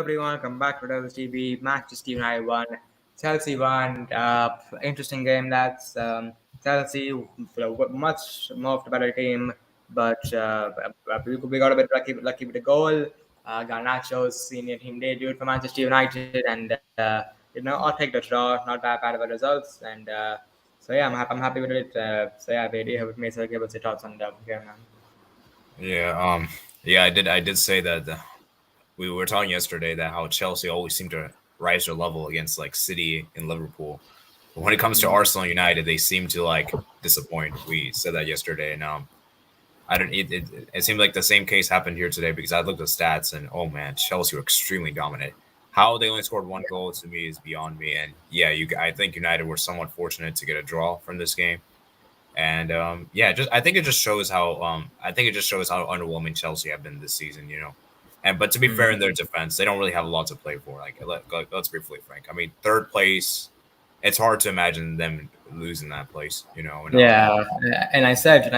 everyone. Welcome back to Rebels TV. Manchester United won. Chelsea won. Interesting game. Chelsea, much more of the better team, but we got a bit lucky with the goal. Garnacho's senior team debut for Manchester United, and I'll take the draw. Not bad of a results, and I'm happy with it. Brady, have me give us your thoughts on the game, man. Yeah, I did say that we were talking yesterday that how Chelsea always seem to rise their level against like City and Liverpool. But when it comes to Arsenal and United, they seem to like disappoint. We said that yesterday, and I don't. It seemed like the same case happened here today because I looked at the stats and oh man, Chelsea were extremely dominant. How they only scored one goal to me is beyond me. And yeah, I think United were somewhat fortunate to get a draw from this game. And yeah, just I think it just shows how underwhelming Chelsea have been this season. And but to be fair, in their defense, they don't really have a lot to play for. Let's be fully frank. I mean, third place, it's hard to imagine them losing that place. Yeah, and I said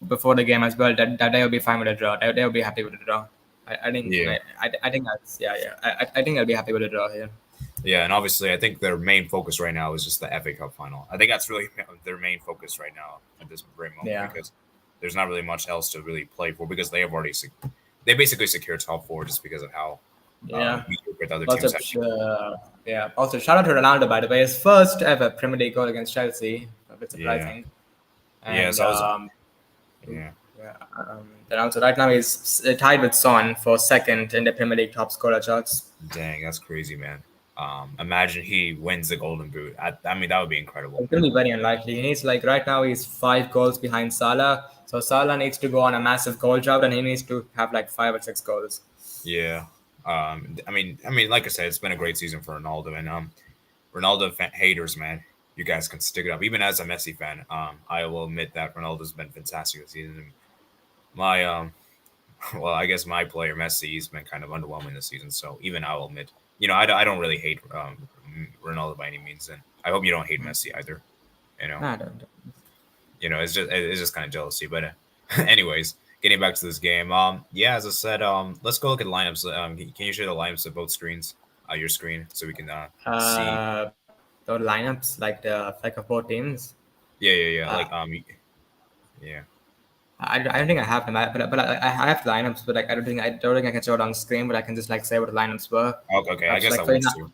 before the game as well that they will be fine with a draw. They will be happy with a draw. I think Yeah. I think that's yeah. I think they'll be happy with a draw here. Yeah, and obviously, I think their main focus right now is just the FA Cup final. I think that's really their main focus right now at this very moment Yeah. because there's not really much else to really play for because they have already they basically secured top four just because of how Yeah. mediocre the other Also, teams have. Also shout out to Ronaldo, by the way, his first ever Premier League goal against Chelsea. A bit surprising. Yeah, And so I was, yeah. then also right now he's tied with Son for second in the Premier League top scorer charts. Dang, that's crazy, man. Imagine he wins the Golden Boot. I mean, that would be incredible. It's going to be very unlikely. He needs right now he's 5 goals behind Salah. So Salah needs to go on a massive goal drought, and he needs to have like 5 or 6 goals. Yeah. I mean, like I said, it's been a great season for Ronaldo, and Ronaldo haters, man, you guys can stick it up. Even as a Messi fan, I will admit that Ronaldo's been fantastic this season. My well, I guess my player Messi has been kind of underwhelming this season. So even I will admit, I don't really hate Ronaldo by any means, and I hope you don't hate Messi either. I don't. It's just kind of jealousy. But anyways, getting back to this game, yeah, as I said, let's go look at lineups. Can you share the lineups of both screens, your screen, so we can see the lineups like of both teams. Yeah. Yeah. I don't think I have them, but I have lineups, but like I don't think I can show it on screen, but I can just like say what the lineups were. Okay. I guess like I would too.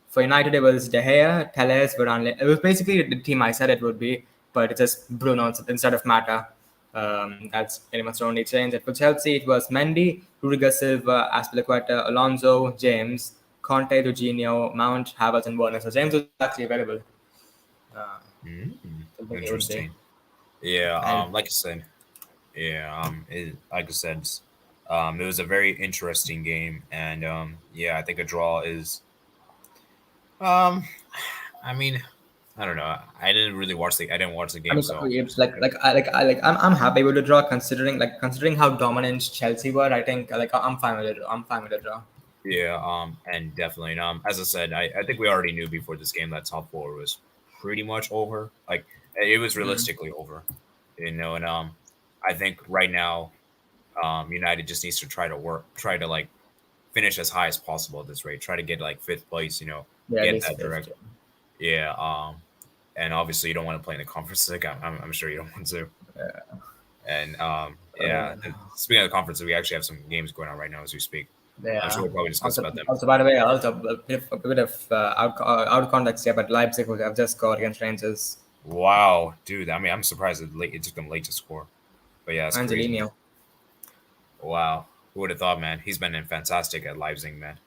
For United, it was De Gea, Telles, Varane. It was basically the team I said it would be, but it's just Bruno instead of Mata. That's pretty much the only change. And for Chelsea, it was Mendy, Rudiger Silva, Azpilicueta, Alonso, James, Conte, Jorginho, Mount, Havertz, and Werner. So James was actually available. Interesting. Yeah. Like I said. Yeah. Like I said, it was a very interesting game, and yeah, I think a draw is. I mean, I don't know. I didn't watch the game. I mean, so it's I'm happy with the draw considering how dominant Chelsea were. I think I'm fine with it. I'm fine with the draw. Yeah. And definitely. As I said, I think we already knew before this game that top four was pretty much over. Like it was realistically over. And I think right now, United just needs to try to like finish as high as possible at this rate. Try to get like 5th place. Get that direct. Yeah. And obviously you don't want to play in the conference league. I'm sure you don't want to. Yeah. And yeah. Speaking of the conference, we actually have some games going on right now as we speak. Yeah. I'm sure we'll probably discuss about them. Also, by the way, a bit of out of context here, but Leipzig have just scored against Rangers. Wow, dude! I mean, I'm surprised it took them late to score. But yeah, it's crazy. Wow, who would have thought, man? He's been fantastic at Leipzig, man.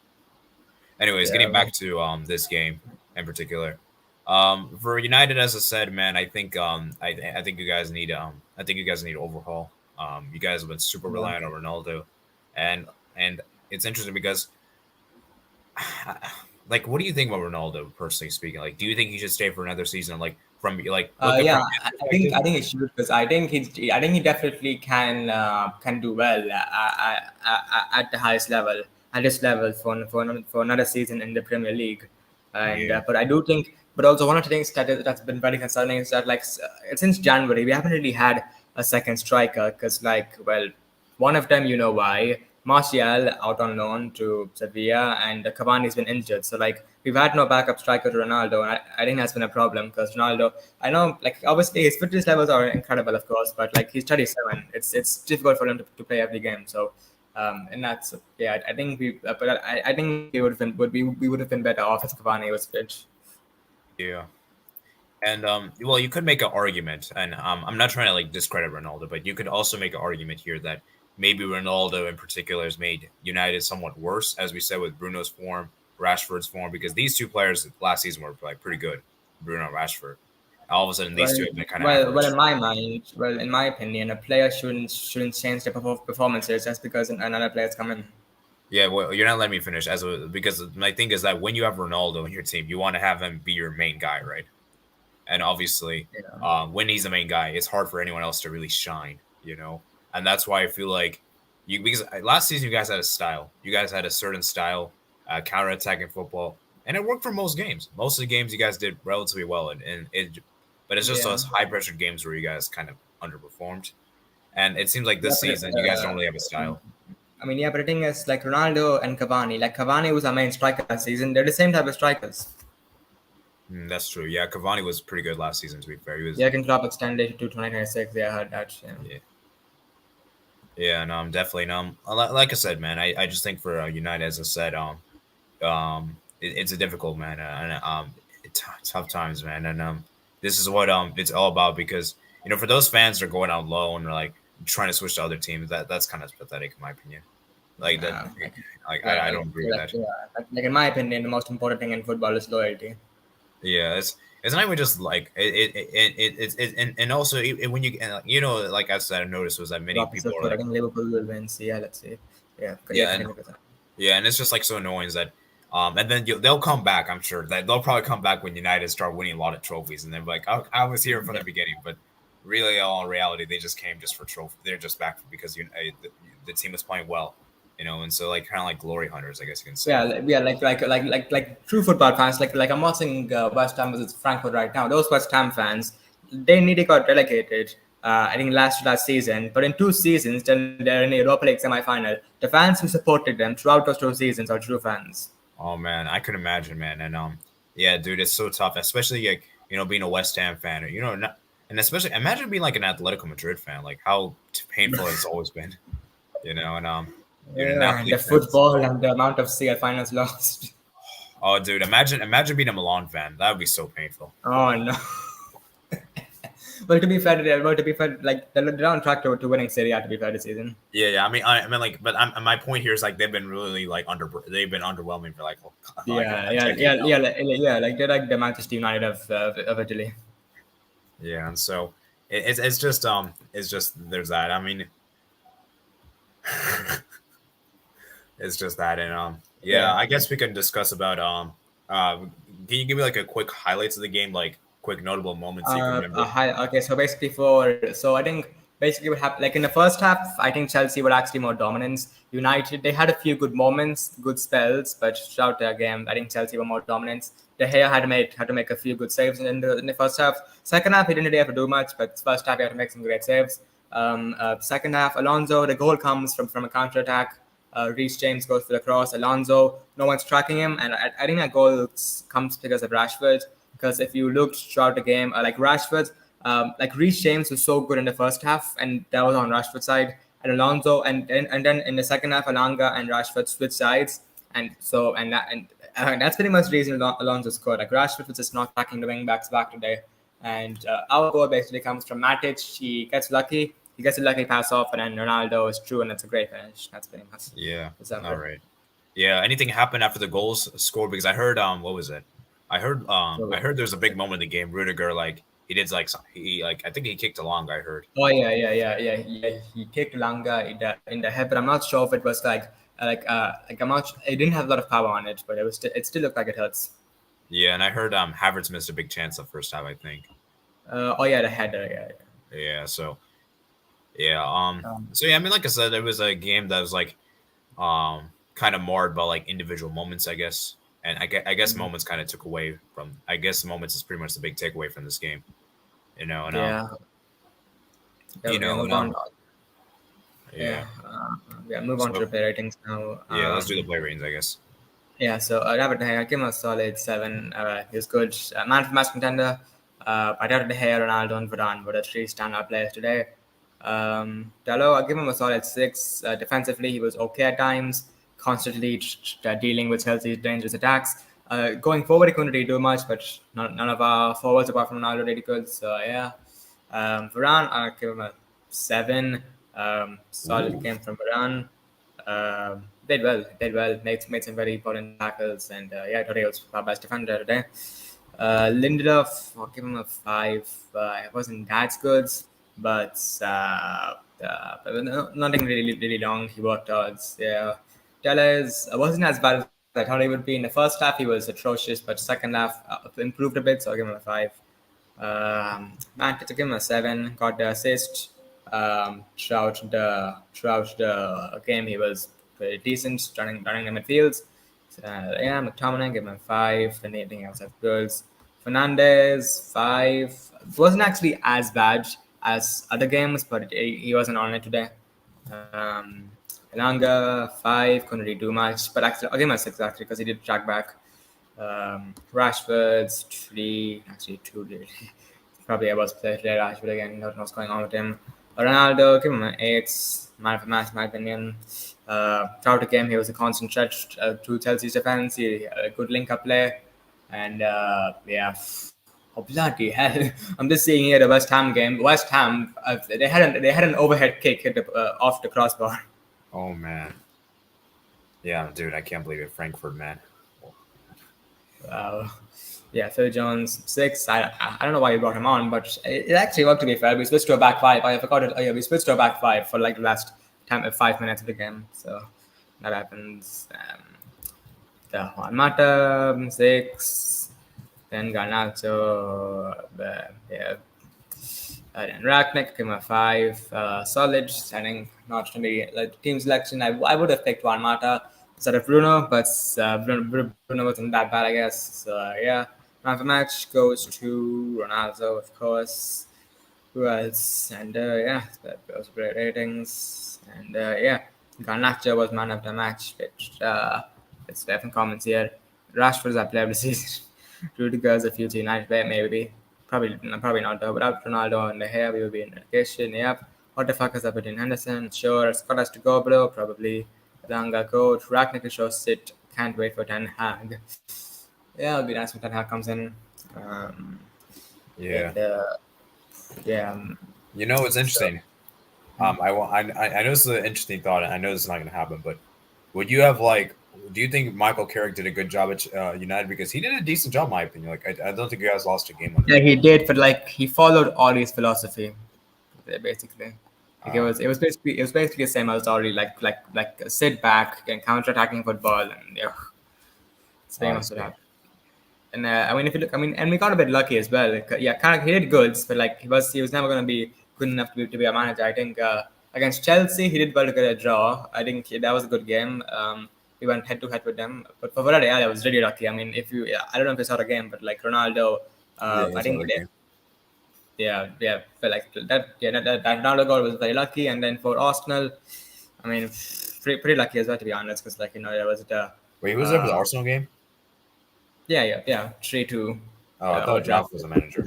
Anyways, getting back to this game in particular, for United, as I said, man, I think I think you guys need overhaul. You guys have been super reliant on Ronaldo, and it's interesting because, like, what do you think about Ronaldo personally speaking? Like, do you think he should stay for another season? Like, I think he should because I think he definitely can do well at the highest level at this level for another season in the Premier League, and but I do think. But also one of the things that's been very concerning is that since January we haven't really had a second striker because one of them, you know why, Martial out on loan to Sevilla, and Cavani's been injured. So like we've had no backup striker to Ronaldo, and I think that's been a problem because Ronaldo. I know like obviously his fitness levels are incredible, of course, but like he's 37. It's difficult for him to play every game. So. And that's yeah. I think but I think we would have been we would have been better off if Cavani was fit. Yeah. And well, you could make an argument, and I'm not trying to like discredit Ronaldo, but you could also make an argument here that maybe Ronaldo in particular has made United somewhat worse, as we said with Bruno's form, Rashford's form, because these two players last season were like pretty good, Bruno and Rashford. All of a sudden, these two have been kind of average. In my opinion, a player shouldn't change their performances just because another player's come in. Yeah, well, you're not letting me finish because my thing is that when you have Ronaldo in your team, you want to have him be your main guy, right? And obviously, Yeah. when he's the main guy, it's hard for anyone else to really shine, And that's why I feel like because last season you guys had a style. You guys had a certain style, counter-attacking football, and it worked for most games. Most of the games you guys did relatively well, but it's just Yeah. those high-pressure games where you guys kind of underperformed. And it seems like Yeah, this season you guys don't really have a style. I mean, yeah, but the thing is, like Ronaldo and Cavani, like Cavani was our main striker last season. They're the same type of strikers. That's true. Yeah, Cavani was pretty good last season. To be fair, he was. Jurgen Klopp extended to 2026. Yeah, I heard that. Yeah. Yeah. Yeah, no, I'm definitely no. Like I said, man, I just think for United, as I said, it's a difficult man, and tough times, man, and this is what it's all about because for those fans that are going out low and are like trying to switch to other teams, that's kind of pathetic in my opinion. Like that, I don't agree with that. Yeah, like in my opinion, the most important thing in football is loyalty. Yeah, it's not even just like and also when like I said, I noticed was that many people are I like, think Liverpool will win. So yeah, let's see. Yeah, yeah, continue. and it's just like so annoying that and then they'll come back. I'm sure that they'll probably come back when United start winning a lot of trophies, and they're like, I was here from the beginning, but really, all in reality, they just came just for trophy. They're just back because the team was playing well, and so like kind of like glory hunters, I guess you can say. Yeah, like true football fans. Like I'm watching West Ham versus Frankfurt right now. Those West Ham fans, they nearly got relegated. I think last season, but in 2 seasons, then they're in the Europa League semi-final. The fans who supported them throughout those 2 seasons are true fans. Oh man, I could imagine, man, and yeah, dude, it's so tough, especially like being a West Ham fan, or not, and especially imagine being like an Atletico Madrid fan, like how painful it's always been, and Yeah, the football and the amount of CL finals lost. Oh, dude, imagine being a Milan fan. That would be so painful. Oh no. Well, to be fair, like they're on track to winning Serie A. To be fair, this season. Yeah. I mean, like, but my point here is like they've been really like they've been underwhelming for like Like they're like the Manchester United of Italy. Yeah, and so it's just there's that. I mean, it's just that, and yeah, I guess we can discuss about can you give me like a quick highlights of the game, like quick notable moments you can remember? Okay, so basically I think basically what happened, like in the first half, I think Chelsea were actually more dominant. United, they had a few good moments, good spells, but throughout their game, I think Chelsea were more dominant. De Gea had to make a few good saves in the first half. Second half, he didn't really have to do much, but first half, he had to make some great saves. Second half, Alonso, the goal comes from a counter attack. Reece James goes for the cross. Alonso, no one's tracking him, and I think that goal comes because of Rashford. Because if you looked throughout the game, like Rashford, like Reece James was so good in the first half, and that was on Rashford's side. And Alonso, and then in the second half, Alanga and Rashford switched sides, and that's pretty much the reason Alonso scored. Like Rashford was just not tracking the wing backs back today, and our goal basically comes from Matic. He gets lucky. He gets a lucky pass off, and then Ronaldo is true, and it's a great finish. That's pretty much. Yeah. All right. Yeah. Anything happened after the goals scored? Because I heard what was it? I heard there's a big moment in the game. Rudiger he did I think he kicked Alanga. I heard. Oh yeah. He kicked Alanga in the head, but I'm not sure if it was like I'm not. It didn't have a lot of power on it, but it still looked like it hurts. Yeah, and I heard Havertz missed a big chance the first time, I think. The header. Yeah. So. Yeah. So yeah, I mean, like I said, it was a game that was like, kind of marred by like individual moments, I guess, and I guess moments kind of took away from. I guess moments is pretty much the big takeaway from this game, and move on to So the play ratings now. yeah, let's do the play ratings, I guess. Yeah, so David De Gea, I give him a solid 7. He was good. Man for match contender. I David De Gea, Ronaldo, and Varane were the 3 standout players today. Dalot, I give him a solid 6. Defensively, he was okay at times, constantly dealing with Chelsea's dangerous attacks. Going forward, he couldn't really do much, but none of our forwards apart from Ronaldo really good. So yeah, Varane, I give him a 7. Solid Ooh. game from Varane. Did well. Made some very important tackles, and yeah, today was our best defender today. Lindelof, I'll give him a 5. It wasn't that good, but nothing really long. He worked towards. Yeah, Tellez wasn't as bad as I thought he would be. In the first half, he was atrocious, but second half improved a bit, so I'll give him a 5. Manchester give him a 7. Got the assist. Throughout the game, he was pretty decent, running the midfields. Yeah, McTominay give him a 5. Then anything else have girls. Fernandez 5. Wasn't actually as bad as other games, but he wasn't on it today. Elanga 5. Couldn't really do much, but actually I'll give him a 6 actually because he did track back. Rashford's 3, actually 2 really. Probably I was playing Rashford again. Don't know what's going on with him. Ronaldo, give him an 8. Man of the match, in my opinion. Throughout the game, he was a constant threat to Chelsea's defense. He had a good link-up play, and yeah, oh bloody hell! I'm just seeing here the West Ham game. West Ham, they had an overhead kick hit off the crossbar. Oh man. Yeah, dude, I can't believe it. Frankfurt, man. Wow. Yeah, Phil Jones 6. I don't know why you brought him on, but it actually worked to be fair. We switched to a back 5. I forgot it. Oh yeah, we switched to a back 5 for like the last 5 minutes of the game. So that happens. The Juan Mata 6. Then Garnacho. Yeah. Then Ragnick give him a 5. Solid. I think not to be like team selection. I would have picked Juan Mata instead of Bruno, but Bruno wasn't that bad, I guess. So yeah. Man of the match goes to Ronaldo, of course. Who else? And yeah, those were great ratings. And yeah, Garnacho was man of the match, which it's definitely comments here. Rashford's our player of the season. Rudiger's a future United player, maybe. Probably not though. Without Ronaldo and the hair, we would be in relegation. Yep. What the fuck is up with Henderson? Sure. Scott has to go, bro. Probably. Langa coach. Ragnick show sit. Can't wait for Ten Hag. Yeah, it'll be nice when Ten Hag comes in. Yeah. And, yeah. You know, it's interesting. I know this is an interesting thought, and I know this is not going to happen, but would you have do you think Michael Carrick did a good job at United? Because he did a decent job, in my opinion. I don't think you guys lost a game on Yeah, he did, but he followed Auri's philosophy, basically. It was basically the same as Auri, like sit back and counter-attacking football, and yeah, it's very much that. And I mean, if you look, and we got a bit lucky as well. Yeah, kind of he did goods, but he was never going to be good enough to be a manager. I think against Chelsea, he did well to get a draw. I think that was a good game. We went head to head with them. But for Villarreal, I was really lucky. I mean, I don't know if you saw the game, but Ronaldo, I think but that Ronaldo goal was very lucky. And then for Arsenal, I mean, pretty lucky as well, to be honest, because there was the. Wait, who was there for the Arsenal game? Yeah, 3-2. Oh, I thought Jaff was the manager.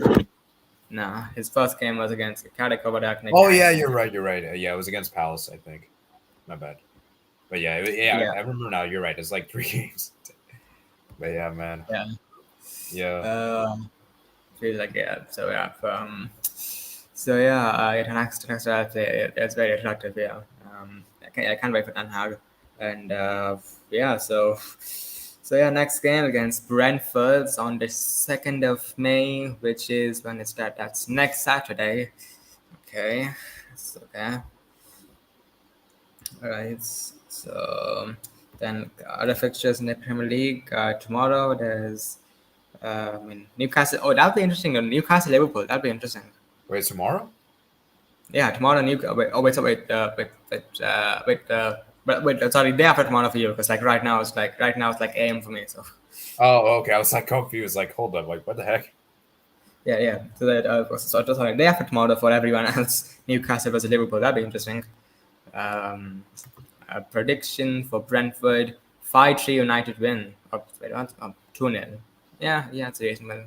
Nah, his first game was against Cardiff. Oh yeah, you're right. Yeah, it was against Palace, I think. My bad. But yeah. I remember now. You're right. It's like 3 games. But yeah, man. Yeah. Feels like So yeah. Next I'll play. It's very attractive. Yeah. I can't wait for Ten Hag. And So yeah, next game against Brentford on the 2nd of May, which is when it's that. That's next Saturday. Okay. Okay. All right. So then other fixtures in the Premier League. Tomorrow there's Newcastle. Oh, that'll be interesting. Newcastle Liverpool. That'll be interesting. Wait, tomorrow? Yeah, tomorrow. Sorry, day after tomorrow for you, because right now it's like AM for me. So. Oh, okay. I was confused. Hold up. What the heck? Yeah. So that sorry, day after tomorrow for everyone else. Newcastle versus Liverpool. That'd be interesting. A prediction for Brentford: 5-3 United win. Or, wait, what? 2-0. Yeah, it's reasonable.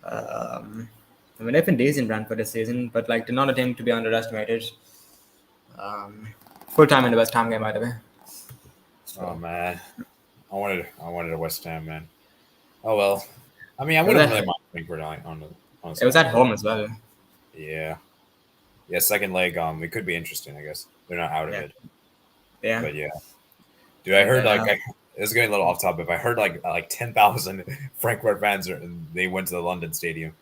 Yeah. I mean, they've been decent Brentford this season, but like they're not a team to be underestimated. Um, Full time in the West Ham game, by the way. Oh man, I wanted a West Ham, man. Oh well. I mean, I It was wouldn't really at, mind Frankfurt on it was Saturday. at home as well. Yeah, yeah. Second leg, it could be interesting. I guess they're not out of Yeah, it, yeah. but yeah, dude. I And heard it's getting a little off topic. But I heard like 10,000 Frankfurt fans they went to the London stadium.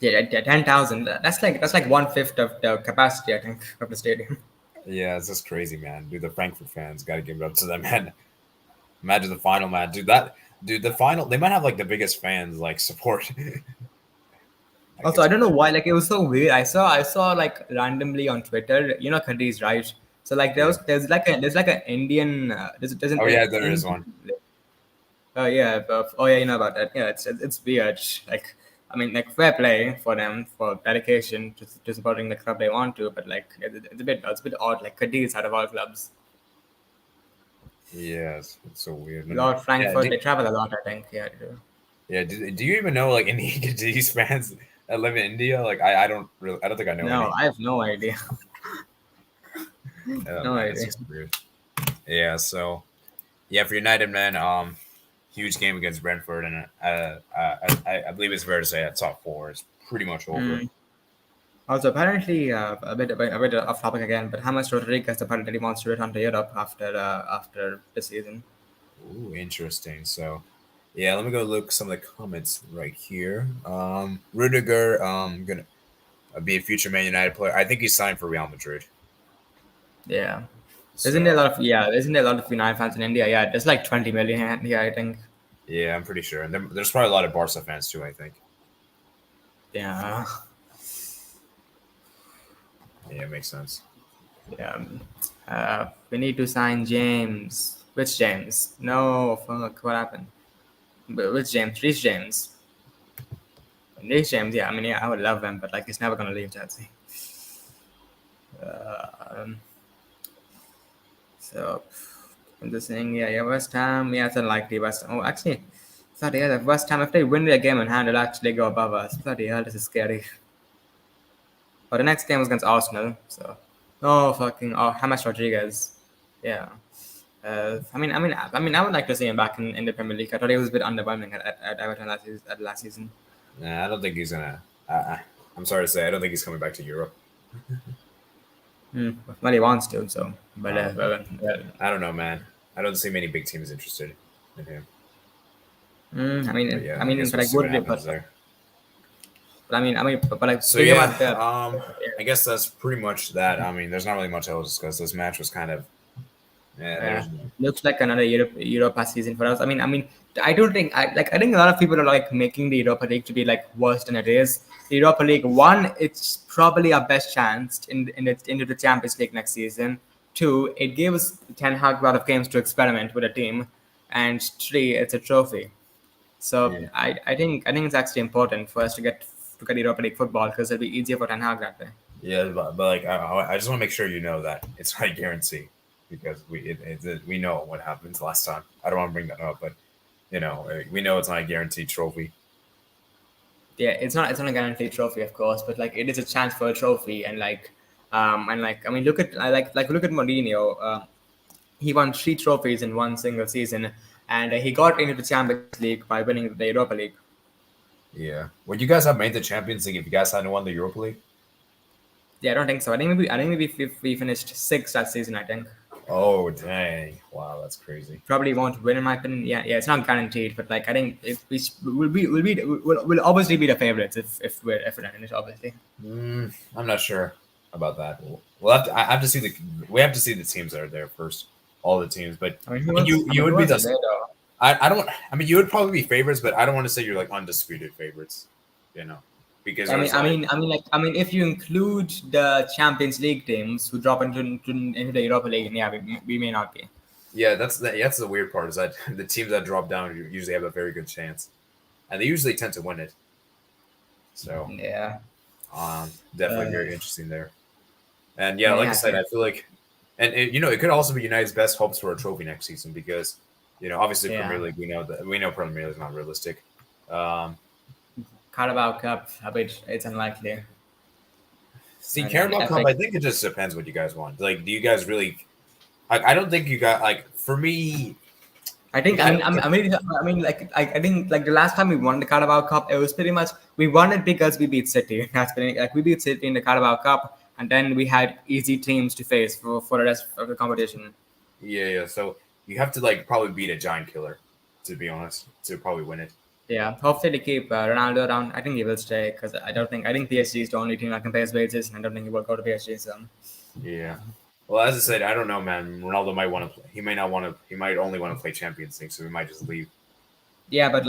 yeah, 10,000. That's like 1/5 of the capacity, I think, of the stadium. Yeah, it's just crazy, man. Dude, the Frankfurt fans got to give it up to them, man. Imagine the final, man. Dude, the final. They might have like the biggest fans like support. Like Also, it's I don't know why. Like, it was so weird. I saw like randomly on Twitter. You know, Khadis, right? So like yeah. there's like an Indian. There's an Oh yeah, there is Indian. one. Oh yeah. Oh yeah, you know about that. Yeah, it's weird. Like, I mean, like fair play for them for dedication to supporting the club they want to, but like it's a bit odd. Like Cadiz out of all clubs. Yeah, it's so weird. Lord Yeah, Frankfurt, they travel a lot. I think. Yeah. They do. yeah. Do you even know like any Cadiz fans that live in India? Like I don't think I know No, any. I have no idea. Oh No man, it's idea. just weird. Yeah, so yeah, for United, man, huge game against Brentford, and I believe it's fair to say that top four is pretty much over. Mm. Also, apparently, a bit off topic again, but James Rodriguez apparently wants to return to Europe after this season. Ooh, interesting. So, yeah, let me go look some of the comments right here. Rudiger, gonna be a future Man United player. I think he's signed for Real Madrid. Yeah, So, isn't there a lot of United fans in India? Yeah, there's like 20 million here, I think. yeah, I'm pretty sure. And there's probably a lot of Barca fans too, I think. Yeah, Yeah, it makes sense. yeah. We need to sign James. Which James? No, fuck. What happened? Which James? Reece James. Reece James. Yeah, I mean, yeah, I would love him, but like, he's never gonna leave Chelsea. Um, So I'm just saying, yeah, West Ham, yeah, it's unlikely. West Ham. Oh, actually, bloody hell, if West Ham, if they win their game in hand, they'll actually go above us. Bloody hell, this is scary. But the next game was against Arsenal, so James Rodriguez, yeah. I would like to see him back in the Premier League. I thought he was a bit underwhelming at Everton last season. Nah, I don't think he's gonna. I'm sorry to say, I don't think he's coming back to Europe. Well, he wants to, so but I don't know, man. I don't see many big teams interested in him. But yeah, I guess but we'll like see what would it, happens there. but like So thinking yeah, about the I guess that's pretty much that. I mean, there's not really much else to discuss. This match was kind of, yeah. Yeah, looks like another Europa season for us. I don't think I think a lot of people are like making the Europa League to be like worse than it is. The Europa League, one, it's probably our best chance into the Champions League next season. Two, it gives Ten Hag a lot of games to experiment with a team, and three, it's a trophy. So Yeah. I think it's actually important for us to get Europa League football because it'll be easier for Ten Hag that way. Yeah, but like I just want to make sure you know that it's not a guarantee because we know what happens last time. I don't want to bring that up, but we know it's not a guaranteed trophy. Yeah, it's not a guaranteed trophy, of course, but like it is a chance for a trophy, and look at look at Mourinho. He won 3 trophies in one single season, and he got into the Champions League by winning the Europa League. Yeah. Would you guys have made the Champions League if you guys hadn't won the Europa League? Yeah, I don't think so. I think maybe if we finished sixth that season. I think Oh dang! Wow, that's crazy. probably won't win in my opinion. Yeah, it's not guaranteed, but like I think if we'll obviously be the favorites if we're in it, obviously. I'm not sure about that. We'll have to. We have to see the teams that are there first. All the teams, but I mean, you would who be else the. is there though? I don't. I mean, you would probably be favorites, but I don't want to say you're like undisputed favorites. Because If you include the Champions League teams who drop into the Europa League, yeah, we may not be. yeah, that's the weird part is that the teams that drop down usually have a very good chance, and they usually tend to win it. So Yeah. definitely very interesting there. And yeah, like I Yeah, said, yeah. I feel like And it could also be United's best hopes for a trophy next season because obviously Premier Yeah. League we know Premier League is not realistic. Um, Carabao Cup, a bit, it's unlikely. See, And Carabao Cup, FA, I think it just depends what you guys want. Like, do you guys really? I don't think you got like for me. I think I don't think, I think like the last time we won the Carabao Cup, it was pretty much we won it because we beat City. That's been like we beat City in the Carabao Cup, and then we had easy teams to face for the rest of the competition. yeah. So you have to like probably beat a giant killer, to be honest, to probably win it. Yeah, hopefully they keep Ronaldo around. I think he will stay because I think PSG is the only team that can pay his wages, and I don't think he will go to PSG. So Yeah. Well, as I said, I don't know, man. Ronaldo might want to play. He might not want to. He might only want to play Champions League, so he might just leave. yeah, but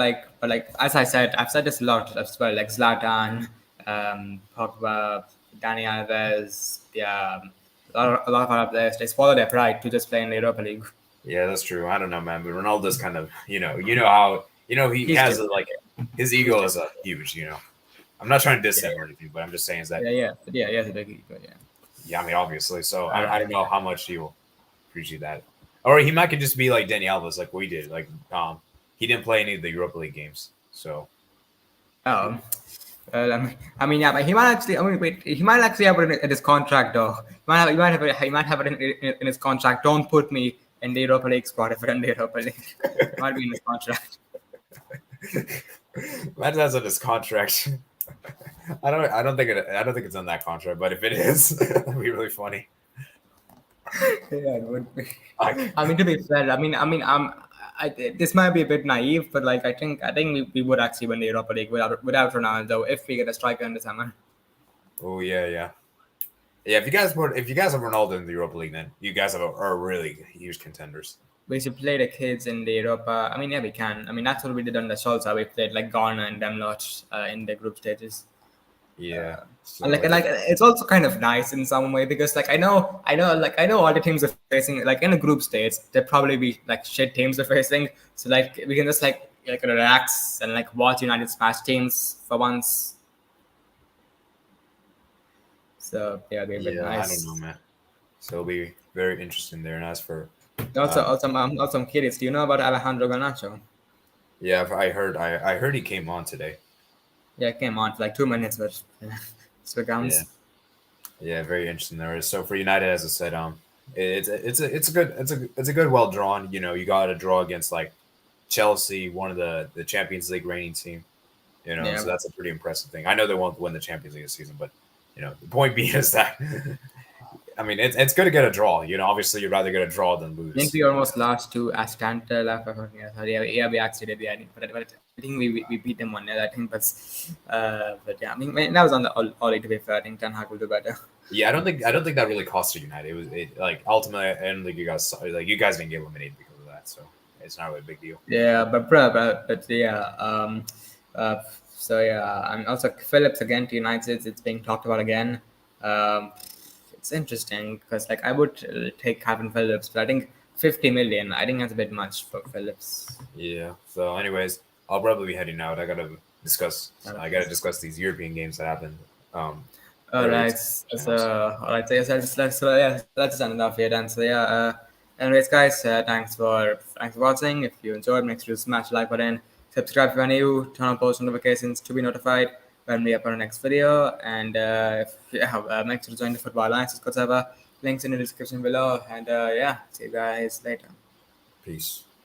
as I said, I've said this a lot as well. Like Zlatan, Pogba, Dani Alves, yeah, a lot of other players. They swallow their pride to just play in the Europa League. Yeah, that's true. I don't know, man. But Ronaldo's kind of, how he He's has different. like his He's ego is different. huge. I'm not trying to diss Yeah, him or anything, but I'm just saying is that yeah. He's a big ego. Yeah. yeah, I mean obviously. So All I right. don't know how much he will appreciate that, or he might could just be like Danny Alves, like we did. Like he didn't play any of the Europa League games, so Oh. Well, yeah, but he might actually. I mean, wait, he might actually have it in his contract, though. He might have it in his contract. Don't put me in the Europa League squad if we're in the Europa League. It might be in his contract. imagine that's on his contract. I don't think it's on that contract, but if it is, that'd be really funny. Yeah, it would be. Like, I mean, to be fair, this might be a bit naive, but like I think we would actually win the Europa League without Ronaldo if we get a striker in the summer. oh yeah. Yeah, if you guys have Ronaldo in the Europa League, then you guys are really huge contenders. We should play the kids in the Europa. I mean, yeah, we can. I mean, that's what we did on the Solskjaer. We played like Ghana and them lot in the group stages. Yeah. And So like it's also kind of nice in some way because like I know all the teams are facing like in the group stage there probably be like shit teams are facing, so like we can just like relax and like watch United smash teams for once. So yeah, it'll be a bit yeah, I don't know, nice. man. So it'll be very interesting there. And as for Also, uh, I'm curious. Do you know about Alejandro Garnacho? yeah, I heard he came on today. Yeah, it came on for like 2 minutes, but so it Yeah, counts. yeah, very interesting there. So for United, as I said, it's a good well drawn. You got to draw against like Chelsea, one of the Champions League reigning team. So Yeah. that's a pretty impressive thing. I know they won't win the Champions League this season, but the point being is that I mean it's good to get a draw. Obviously you'd rather get a draw than I think lose. we almost lost to Astanta. Yeah, we actually did. Yeah, but I think we beat them 1-0. I think, but yeah, I mean that was on the all to be fair. I think Ten Hag will do better. Yeah, I don't think that really costed United. Like ultimately, I don't think you guys didn't get eliminated because of that, so it's not really a big deal. Yeah, but yeah. So yeah, and also Phillips again to United. It's being talked about again. Um, it's interesting because like I would take Calvin Phillips, but I think 50 million. I think that's a bit much for Phillips. Yeah. So, anyways, I'll probably be heading out. I gotta discuss these European games that happened. All Earlier. right. All right. So yes, let's end enough here then. So yeah. Anyways, guys, thanks for watching. If you enjoyed, make sure to smash the like button, subscribe if you're new, turn on post notifications to be notified when we upload our next video, and make sure to join the Football Alliance Discord server. Links in the description below, and yeah, see you guys later. Peace.